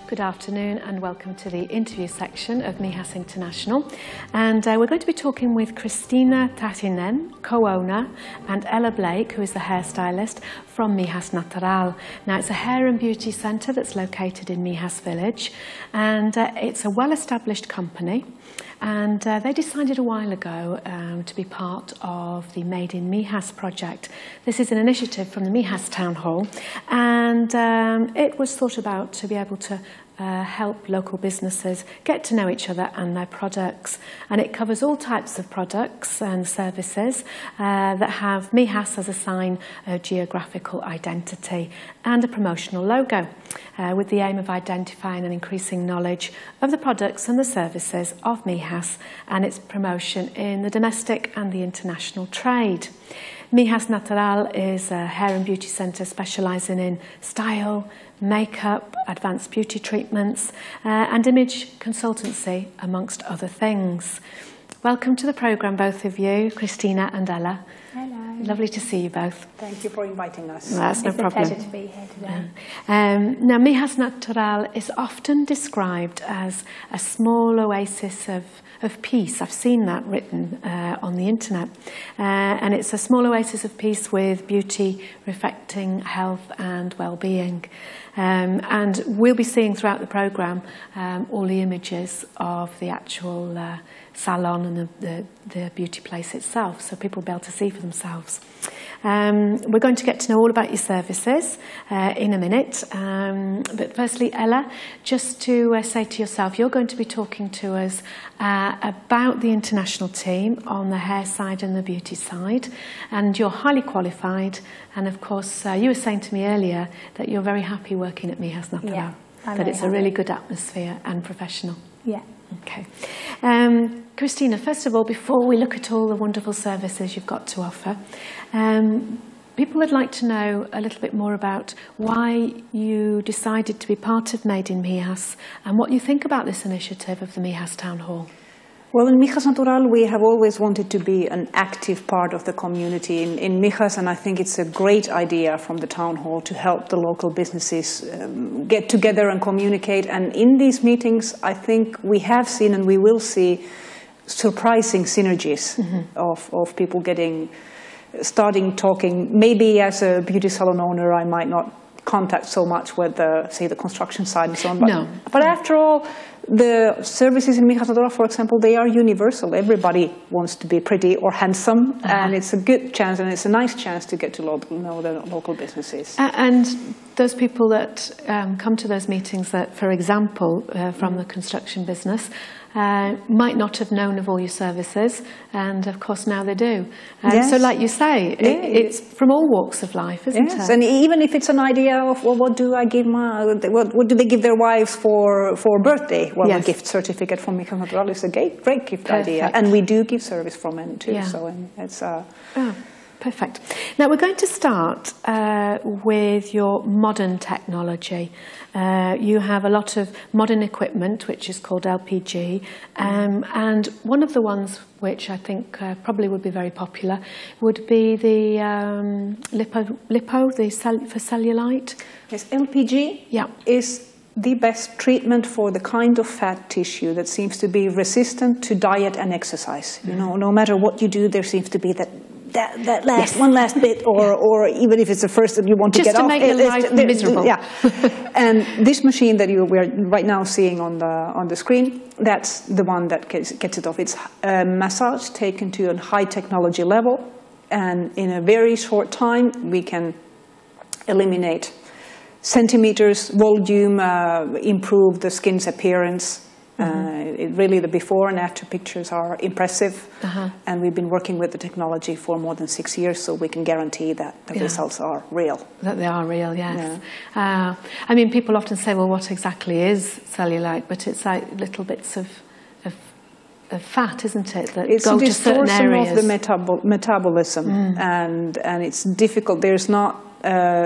Good afternoon and welcome to the interview section of MIJAS International. And we're going to be talking with Kristiina Tahtinen, co-owner, and Ella Blake, who is the hairstylist from MIJAS Natural. Now, it's a hair and beauty centre that's located in MIJAS village, and it's a well-established company. And they decided a while ago to be part of the Made in MIJAS project. This is an initiative from the MIJAS Town Hall, and it was thought about to be able to help local businesses get to know each other and their products. And it covers all types of products and services that have MIJAS as a sign of geographical identity and a promotional logo, with the aim of identifying and increasing knowledge of the products and the services of MIJAS and its promotion in the domestic and the international trade. MIJAS Natural is a hair and beauty centre specialising in style, makeup, advanced beauty treatments and image consultancy, amongst other things. Welcome to the programme, both of you, Kristiina and Ella. Hello. Lovely to see you both. Thank you for inviting us. That's no problem. It's a pleasure to be here today. Now, MIJAS Natural is often described as a small oasis of peace. I've seen that written on the internet. And it's a small oasis of peace with beauty reflecting health and well-being. And we'll be seeing throughout the programme all the images of the actual salon and the beauty place itself, so people will be able to see for themselves. We're going to get to know all about your services in a minute, but firstly, Ella, just to say to yourself, you're going to be talking to us about the international team on the hair side and the beauty side, and you're highly qualified, and of course you were saying to me earlier that you're very happy working at MIJAS Natural, yeah, that it's a really good atmosphere and professional. Yeah. Okay. Kristiina, first of all, before we look at all the wonderful services you've got to offer, people would like to know a little bit more about why you decided to be part of Made in MIJAS and what you think about this initiative of the MIJAS Town Hall. Well, in MIJAS Natural, we have always wanted to be an active part of the community in MIJAS, and I think it's a great idea from the Town Hall to help the local businesses get together and communicate. And in these meetings, I think we have seen and we will see surprising synergies of people starting talking. Maybe as a beauty salon owner, I might not contact so much with say the construction side and so on. But after all, the services in MIJAS Natural, for example, they are universal. Everybody wants to be pretty or handsome, and it's a good chance and it's a nice chance to get to know the local businesses. And those people that come to those meetings that, for example, from the construction business, might not have known of all your services, and of course now they do. Yes. So like you say, it's from all walks of life, isn't it? And even if it's an idea of, well, what do I give what do they give their wives for birthday? Well, a gift certificate from MIJAS Natural is a great gift idea, and we do give service from men too. Yeah. So it's perfect. Now we're going to start with your modern technology. You have a lot of modern equipment which is called LPG, and one of the ones which I think probably would be very popular would be the lipo for cellulite. Yes, LPG is the best treatment for the kind of fat tissue that seems to be resistant to diet and exercise. You know, no matter what you do, there seems to be that that one last bit, or even if it's the first that you want to get off. Just to make your life miserable. Yeah. And this machine that we're right now seeing on the screen, that's the one that gets it off. It's a massage taken to a high technology level, and in a very short time we can eliminate centimeters, volume, improve the skin's appearance. Really, the before and after pictures are impressive, and we've been working with the technology for more than 6 years, so we can guarantee that the results are real. That they are real, yes. Yeah. I mean, people often say, well, what exactly is cellulite? But it's like little bits of fat, isn't it? That it's go a to certain areas. of the metabolism, and it's difficult. There's not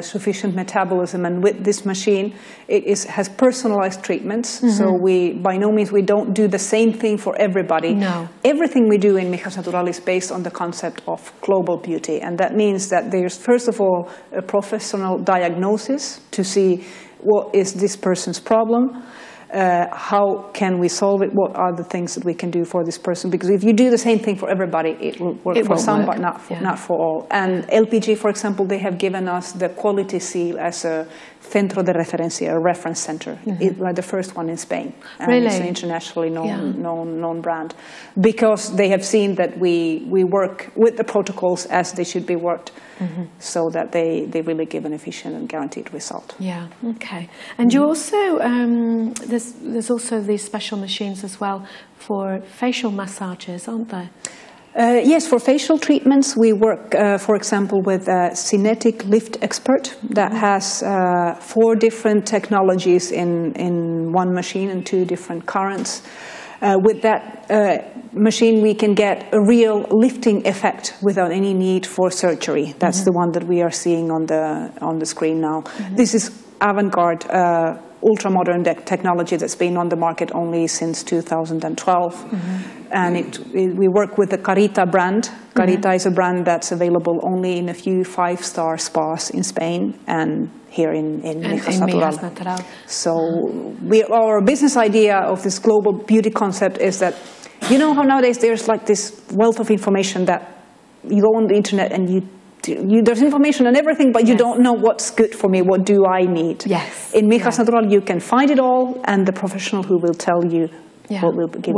sufficient metabolism, and with this machine it has personalized treatments, so by no means we don't do the same thing for everybody. No. Everything we do in MIJAS NATURAL is based on the concept of global beauty, and that means that there's first of all a professional diagnosis to see what is this person's problem. How can we solve it? What are the things that we can do for this person? Because if you do the same thing for everybody, it will work for some, but not for all. And LPG, for example, they have given us the quality seal as a Centro de Referencia, a reference center. It's like the first one in Spain. And really? It's an internationally known brand. Because they have seen that we work with the protocols as they should be worked, so that they really give an efficient and guaranteed result. Yeah, okay. And you also, there's also these special machines as well for facial massages, aren't there? Yes, for facial treatments we work, for example, with a Cinetic Lift Expert that has 4 different technologies in one machine and 2 different currents. With that machine we can get a real lifting effect without any need for surgery. That's the one that we are seeing on the screen now. This is avant-garde, ultra-modern technology that's been on the market only since 2012. And we work with the Carita brand. Carita is a brand that's available only in a few 5-star spas in Spain and here in MIJAS NATURAL. So our business idea of this global beauty concept is that, you know how nowadays there's like this wealth of information that you go on the internet and there's information on everything, but you don't know what's good for me, what do I need. Yes. In MIJAS NATURAL you can find it all, and the professional who will tell you what will give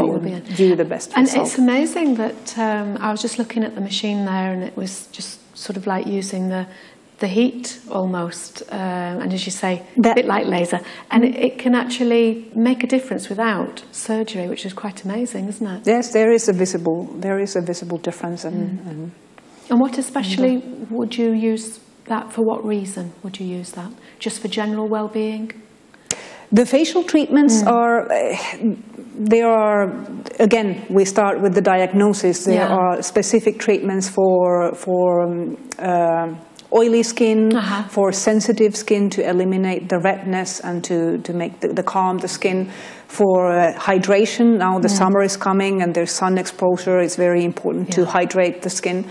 you the best result. And it's amazing that I was just looking at the machine there, and it was just sort of like using the heat almost, and as you say, a bit like laser, and it can actually make a difference without surgery, which is quite amazing, isn't it? Yes, there is a visible difference. And what especially would you use that, for what reason would you use that? Just for general well-being? The facial treatments are, again, we start with the diagnosis. There are specific treatments for oily skin, for sensitive skin to eliminate the redness and to make the calm the skin, for hydration. Now the summer is coming and there's sun exposure. It's very important to hydrate the skin.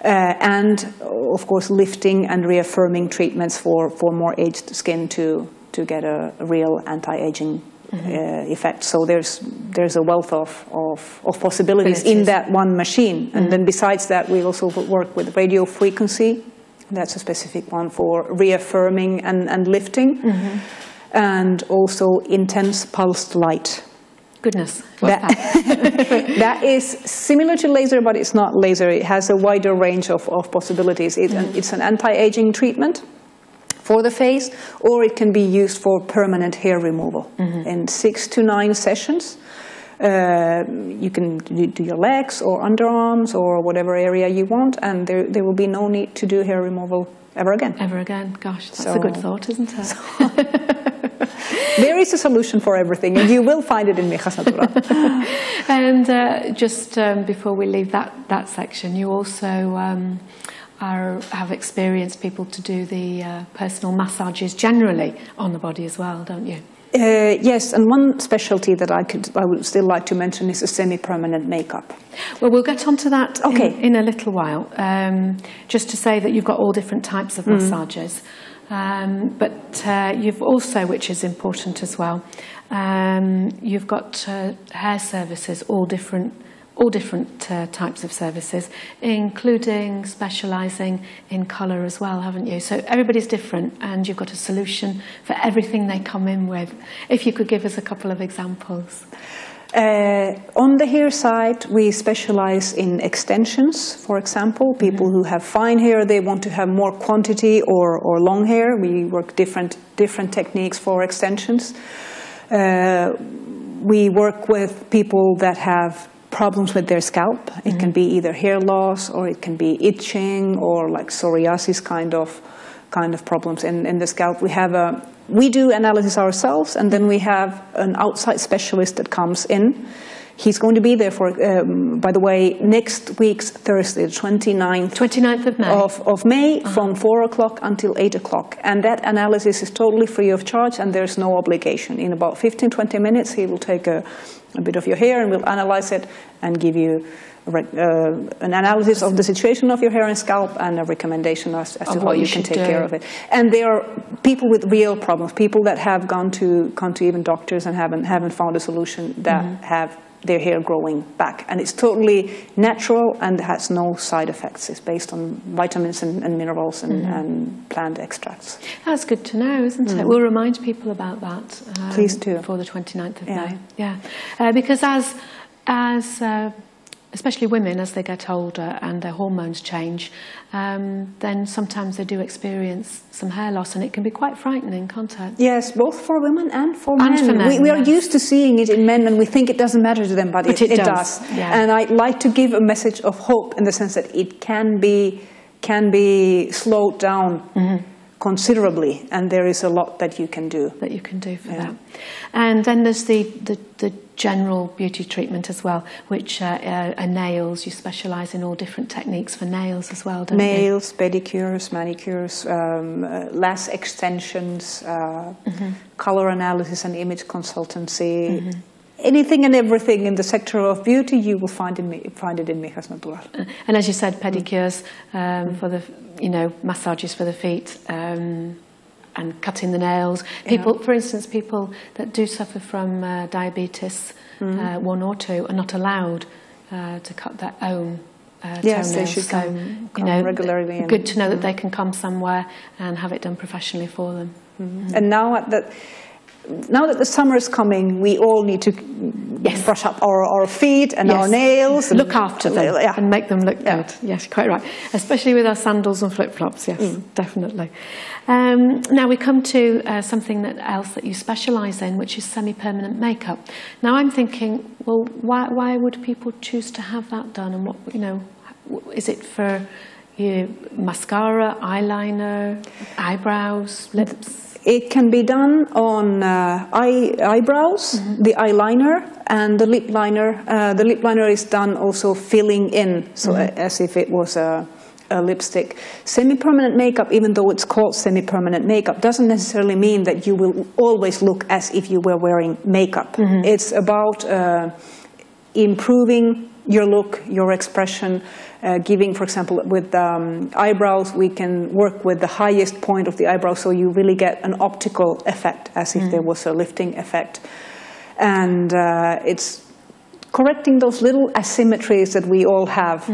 And of course lifting and reaffirming treatments for more aged skin to get a real anti-aging effect. So there's a wealth of possibilities in that one machine. And then besides that we also work with radiofrequency. That's a specific one for reaffirming and lifting. And also intense pulsed light. Goodness, what's that? That is similar to laser, but it's not laser. It has a wider range of possibilities. It's an anti-aging treatment for the face, or it can be used for permanent hair removal in 6 to 9 sessions. You can do your legs or underarms or whatever area you want, and there will be no need to do hair removal ever again. Ever again, gosh, that's a good thought, isn't it? There is a solution for everything, and you will find it in MIJAS NATURAL. And just before we leave that section, you also have experienced people to do the personal massages generally on the body as well, don't you? Yes, and one specialty that I would still like to mention is a semi-permanent makeup. Well, we'll get onto that in a little while. Just to say that you've got all different types of massages, but you've also, which is important as well, you've got hair services, all different all different types of services, including specialising in colour as well, haven't you? So everybody's different, and you've got a solution for everything they come in with. If you could give us a couple of examples. On the hair side, we specialize in extensions, for example. People who have fine hair, they want to have more quantity or long hair. We work different techniques for extensions. We work with people that have problems with their scalp. It can be either hair loss, or it can be itching, or like psoriasis kind of problems in the scalp. We do analysis ourselves, and then we have an outside specialist that comes in. He's going to be there for, by the way, next week's Thursday, the 29th of May, of May from 4 o'clock until 8 o'clock. And that analysis is totally free of charge, and there's no obligation. In about 15-20 minutes, he will take a bit of your hair and will analyze it and give you an analysis of the situation of your hair and scalp and a recommendation as to how you can take care of it. And there are people with real problems, people that have gone to even doctors and haven't found a solution, that have their hair growing back. And it's totally natural and has no side effects. It's based on vitamins and minerals and plant extracts. That's good to know, isn't it? We'll remind people about that. Please do. For the 29th of May. Yeah. Because as especially women, as they get older and their hormones change, then sometimes they do experience some hair loss, and it can be quite frightening, can't it? Yes, both for women and for men. We are used to seeing it in men, and we think it doesn't matter to them, but it does. Yeah. And I'd like to give a message of hope in the sense that it can be slowed down considerably, and there is a lot that you can do. For that. And then there's the general beauty treatment as well, which are nails. You specialise in all different techniques for nails as well, don't you? Nails, pedicures, manicures, lash extensions, colour analysis and image consultancy. Anything and everything in the sector of beauty, you will find it in MIJAS Natural. And as you said, pedicures for the massages for the feet. And cutting the nails. People, for instance, people that do suffer from diabetes 1 or 2 are not allowed to cut their own toenails. Yes, they should come regularly. Good to know that they can come somewhere and have it done professionally for them. And now that the summer is coming, we all need to brush up our feet and our nails. Look after them and make them look good. Yes, quite right. Especially with our sandals and flip-flops, yes, definitely. Now we come to something else that you specialise in, which is semi-permanent makeup. Now I'm thinking, well, why would people choose to have that done? And what, is it for mascara, eyeliner, eyebrows, lips? It can be done on eyebrows, the eyeliner, and the lip liner. The lip liner is done also filling in, so as if it was a lipstick. Semi-permanent makeup, even though it's called semi-permanent makeup, doesn't necessarily mean that you will always look as if you were wearing makeup. It's about improving your look, your expression, giving, for example, with eyebrows, we can work with the highest point of the eyebrow, so you really get an optical effect, as if there was a lifting effect. And it's correcting those little asymmetries that we all have.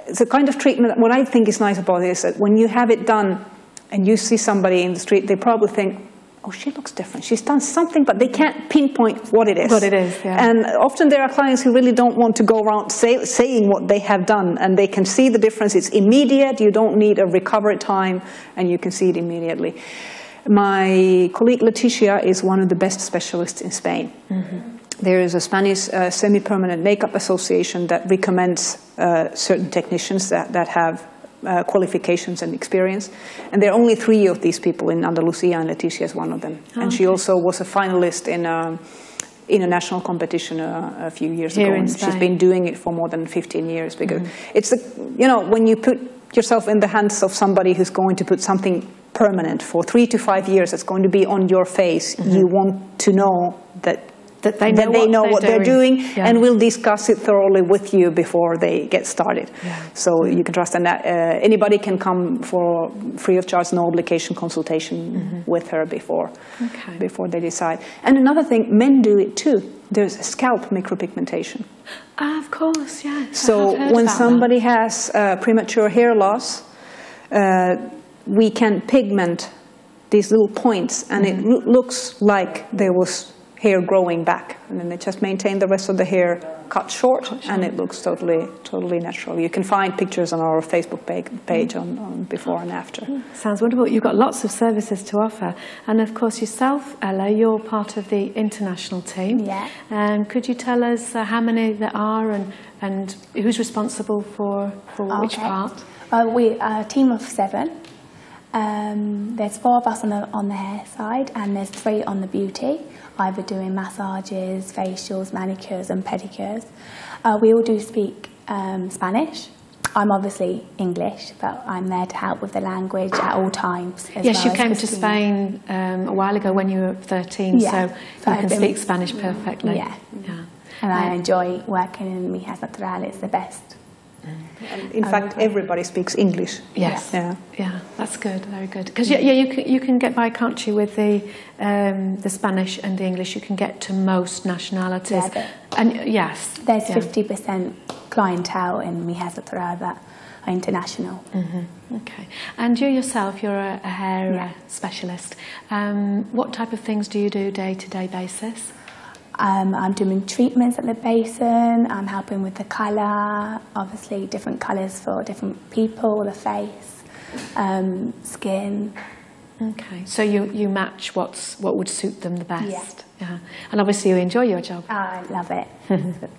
It's a kind of treatment that what I think is nice about it is that when you have it done and you see somebody in the street, they probably think, oh, she looks different. She's done something, but they can't pinpoint what it is. And often there are clients who really don't want to go around saying what they have done, and they can see the difference. It's immediate. You don't need a recovery time, and you can see it immediately. My colleague Leticia is one of the best specialists in Spain. There is a Spanish semi-permanent makeup association that recommends certain technicians that have qualifications and experience, and there are only 3 of these people in Andalusia, and Leticia is one of them. And she also was a finalist in a national competition a few years ago. And she's been doing it for more than 15 years because it's when you put yourself in the hands of somebody who's going to put something permanent for 3 to 5 years, that's going to be on your face. You want to know that that they know what they're doing, yeah. and we'll discuss it thoroughly with you before they get started. Yeah. So you can trust, and that anybody can come for free of charge, no obligation consultation with her before they decide. And another thing, men do it too. There's scalp micropigmentation. Of course, yeah. So when somebody has premature hair loss, we can pigment these little points, and it looks like there was hair growing back, and then they just maintain the rest of the hair cut short, and it looks totally natural. You can find pictures on our Facebook page on before and after. Sounds wonderful. You've got lots of services to offer, and of course yourself, Ella, you're part of the international team. Yeah. Could you tell us how many there are and who's responsible for which part? We are a team of 7. There's 4 of us on the hair side, and there's 3 on the beauty, either doing massages, facials, manicures and pedicures. We all do speak Spanish. I'm obviously English, but I'm there to help with the language at all times. Yes, you came to Spain a while ago when you were 13, so you can speak Spanish perfectly. Yeah. And I enjoy working in MIJAS Natural. It's the best. In fact, everybody speaks English. Yes. Yeah, that's good. Very good. Because you can get by, can't you, with the Spanish and the English? You can get to most nationalities. Yeah, and yes, there's 50% clientele in MIJAS Natural that are international. Okay. And you yourself, you're a hair specialist. What type of things do you do day-to-day basis? I'm doing treatments at the basin, I'm helping with the colour, obviously different colours for different people, the face, skin. Okay, so you match what would suit them the best. Yeah. And obviously you enjoy your job. I love it.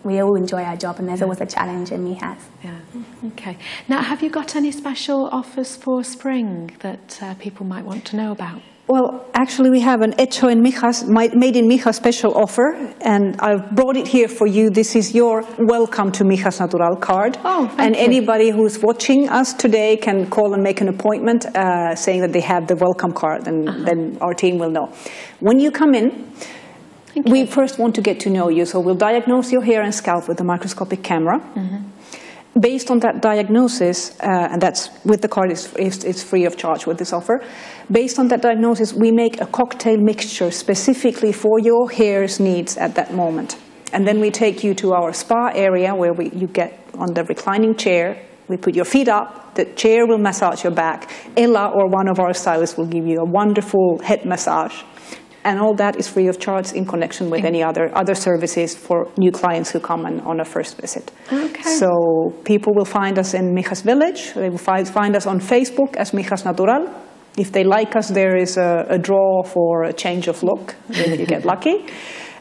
We all enjoy our job, and there's always a challenge in MIJAS. Yeah. Okay. Now, have you got any special offers for spring that people might want to know about? Well, actually, we have an HECHO en MIJAS, made in MIJAS special offer, and I've brought it here for you. This is your welcome to MIJAS Natural card. Oh, thank and you. Anybody who's watching us today can call and make an appointment saying that they have the welcome card, and then our team will know. When you come in, we first want to get to know you, so we'll diagnose your hair and scalp with a microscopic camera. Based on that diagnosis, and that's with the card, it's free of charge with this offer. Based on that diagnosis, we make a cocktail mixture specifically for your hair's needs at that moment. And then we take you to our spa area where you get on the reclining chair. We put your feet up, the chair will massage your back. Ella or one of our stylists will give you a wonderful head massage. And all that is free of charge in connection with any other services for new clients who come on a first visit. Okay. So people will find us in MIJAS Village. They will find us on Facebook as MIJAS Natural. If they like us, there is a draw for a change of look if you get lucky.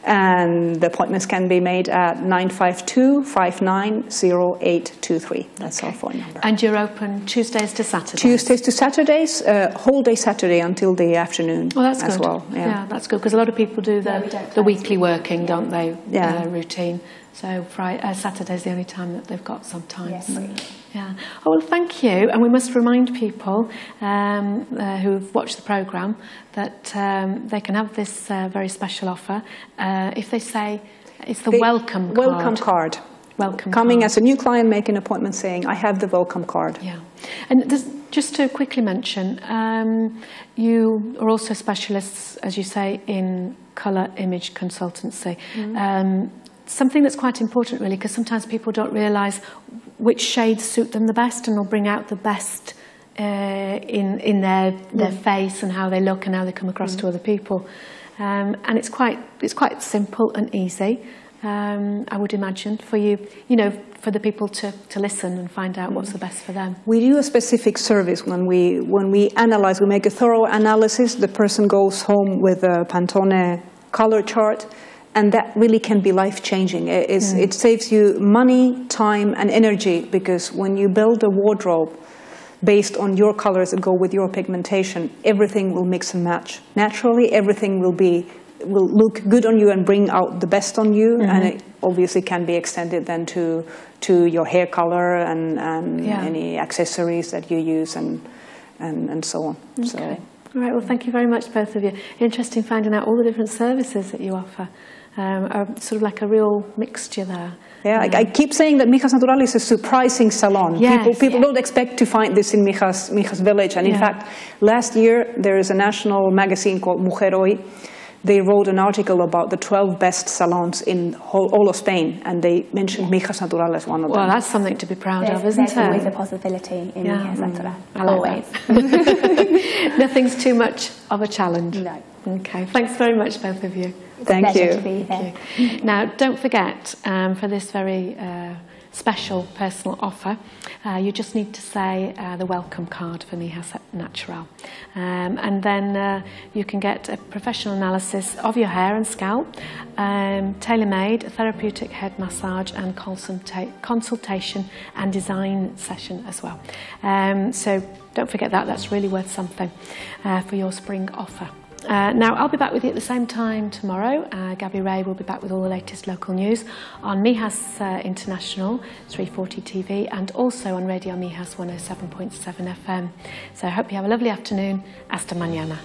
And the appointments can be made at 952-590823. That's our phone number. And you're open Tuesdays to Saturdays? Tuesdays to Saturdays, whole day Saturday until the afternoon. Well, that's as good. well. Yeah, that's good, because a lot of people do the weekly working, don't they? Routine. So Saturday's the only time that they've got sometimes. Yeah. Oh, well, thank you. And we must remind people who've watched the programme that they can have this very special offer if they say it's the welcome card. Welcome card. Welcome Coming card. as a new client, make an appointment saying, I have the welcome card. Yeah. And just to quickly mention, you are also specialists, as you say, in colour image consultancy. Something that's quite important, really, because sometimes people don't realise which shades suit them the best, and will bring out the best in their face and how they look and how they come across to other people. And it's quite simple and easy, I would imagine, for you for the people to listen and find out what's the best for them. We do a specific service when we analyze. We make a thorough analysis. The person goes home with a Pantone color chart. And that really can be life-changing. It saves you money, time, and energy, because when you build a wardrobe based on your colors that go with your pigmentation, everything will mix and match. Naturally, everything will look good on you and bring out the best on you, and it obviously can be extended then to your hair color and any accessories that you use and so on. Okay. So. All right, well, thank you very much, both of you. Interesting finding out all the different services that you offer. Sort of like a real mixture there. Yeah, I keep saying that Mijas Natural is a surprising salon. Yes, people don't expect to find this in Mijas Village. And in fact, last year there is a national magazine called Mujer Hoy. They wrote an article about the 12 best salons in all of Spain, and they mentioned Mijas Natural as one of them. Well, that's something to be proud of, isn't it? There's always a possibility in Mijas Natural. Always. Nothing's too much of a challenge. No. Okay, thanks very much, both of you. Thank you. To be here. Now, don't forget, for this very special personal offer, you just need to say the welcome card for Mijas Natural. And then you can get a professional analysis of your hair and scalp, tailor-made, a therapeutic head massage and consultation and design session as well. So don't forget that, that's really worth something for your spring offer. Now, I'll be back with you at the same time tomorrow. Gabi Ray will be back with all the latest local news on MIJAS International, 340 TV, and also on Radio MIJAS 107.7 FM. So I hope you have a lovely afternoon. Hasta mañana.